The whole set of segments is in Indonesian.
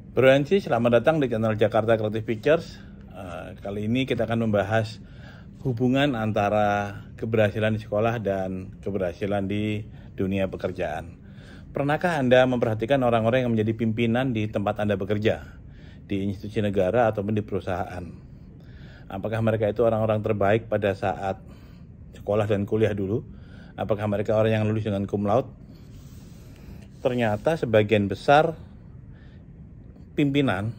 Bro Yancy, selamat datang di channel Jakarta Creative Pictures. Kali ini kita akan membahas hubungan antara keberhasilan di sekolah dan keberhasilan di dunia pekerjaan. Pernahkah Anda memperhatikan orang-orang yang menjadi pimpinan di tempat Anda bekerja, di institusi negara ataupun di perusahaan? Apakah mereka itu orang-orang terbaik pada saat sekolah dan kuliah dulu? Apakah mereka orang yang lulus dengan cum laude? Ternyata sebagian besar pimpinan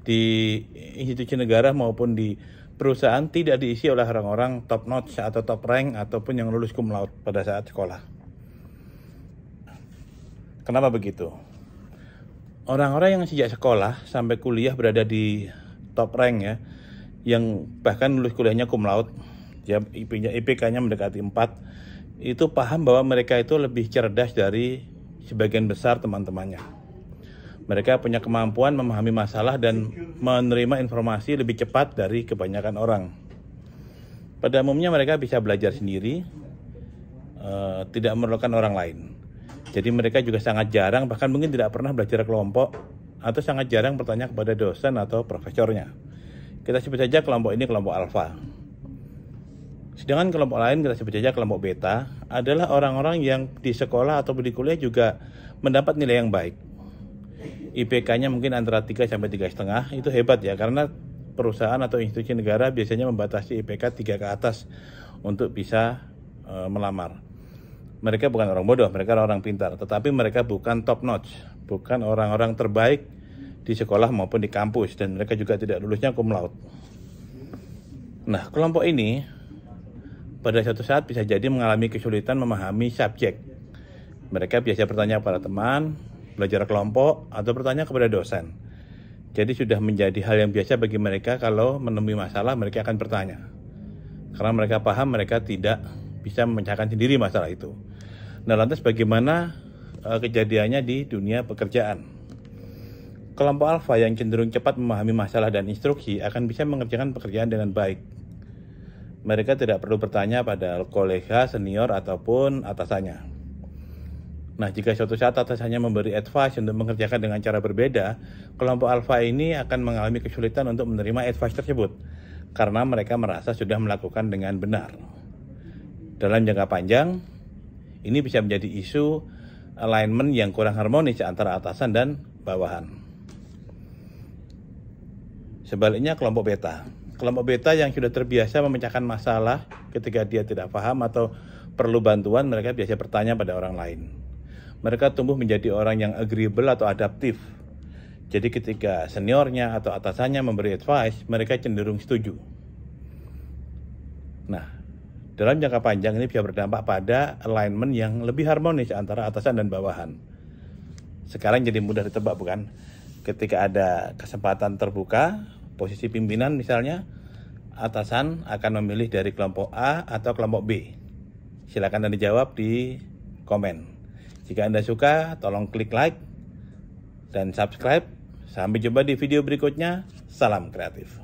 di institusi negara maupun di perusahaan tidak diisi oleh orang-orang top notch atau top rank ataupun yang lulus cum laude pada saat sekolah. Kenapa begitu? Orang-orang yang sejak sekolah sampai kuliah berada di top rank ya, yang bahkan lulus kuliahnya cum laude, ya IPK-nya mendekati 4, itu paham bahwa mereka itu lebih cerdas dari sebagian besar teman-temannya. Mereka punya kemampuan memahami masalah dan menerima informasi lebih cepat dari kebanyakan orang. Pada umumnya mereka bisa belajar sendiri, tidak memerlukan orang lain. Jadi mereka juga sangat jarang, bahkan mungkin tidak pernah belajar kelompok, atau sangat jarang bertanya kepada dosen atau profesornya. Kita sebut saja kelompok ini kelompok alfa. Sedangkan kelompok lain, kita sebut saja kelompok beta, adalah orang-orang yang di sekolah atau di kuliah juga mendapat nilai yang baik. IPK-nya mungkin antara 3 sampai 3,5, itu hebat ya, karena perusahaan atau institusi negara biasanya membatasi IPK 3 ke atas untuk bisa melamar. Mereka bukan orang bodoh, mereka orang pintar, tetapi mereka bukan top notch, bukan orang-orang terbaik di sekolah maupun di kampus, dan mereka juga tidak lulusnya cum laude. Nah, kelompok ini pada suatu saat bisa jadi mengalami kesulitan memahami subjek. Mereka biasa bertanya kepada teman, belajar kelompok, atau bertanya kepada dosen. Jadi sudah menjadi hal yang biasa bagi mereka kalau menemui masalah mereka akan bertanya. Karena mereka paham mereka tidak bisa memecahkan sendiri masalah itu. Nah, lantas bagaimana kejadiannya di dunia pekerjaan? Kelompok alfa yang cenderung cepat memahami masalah dan instruksi akan bisa mengerjakan pekerjaan dengan baik. Mereka tidak perlu bertanya pada kolega, senior, ataupun atasannya. Nah, jika suatu saat atasannya memberi advice untuk mengerjakan dengan cara berbeda, kelompok alfa ini akan mengalami kesulitan untuk menerima advice tersebut, karena mereka merasa sudah melakukan dengan benar. Dalam jangka panjang, ini bisa menjadi isu alignment yang kurang harmonis antara atasan dan bawahan. Sebaliknya kelompok beta. Kelompok beta yang sudah terbiasa memecahkan masalah ketika dia tidak paham atau perlu bantuan, mereka biasa bertanya pada orang lain. Mereka tumbuh menjadi orang yang agreeable atau adaptif. Jadi ketika seniornya atau atasannya memberi advice, mereka cenderung setuju. Nah, dalam jangka panjang ini bisa berdampak pada alignment yang lebih harmonis antara atasan dan bawahan. Sekarang jadi mudah ditebak bukan? Ketika ada kesempatan terbuka, posisi pimpinan misalnya, atasan akan memilih dari kelompok A atau kelompok B. Silakan Anda jawab di komen. Jika Anda suka, tolong klik like dan subscribe. Sampai jumpa di video berikutnya. Salam kreatif.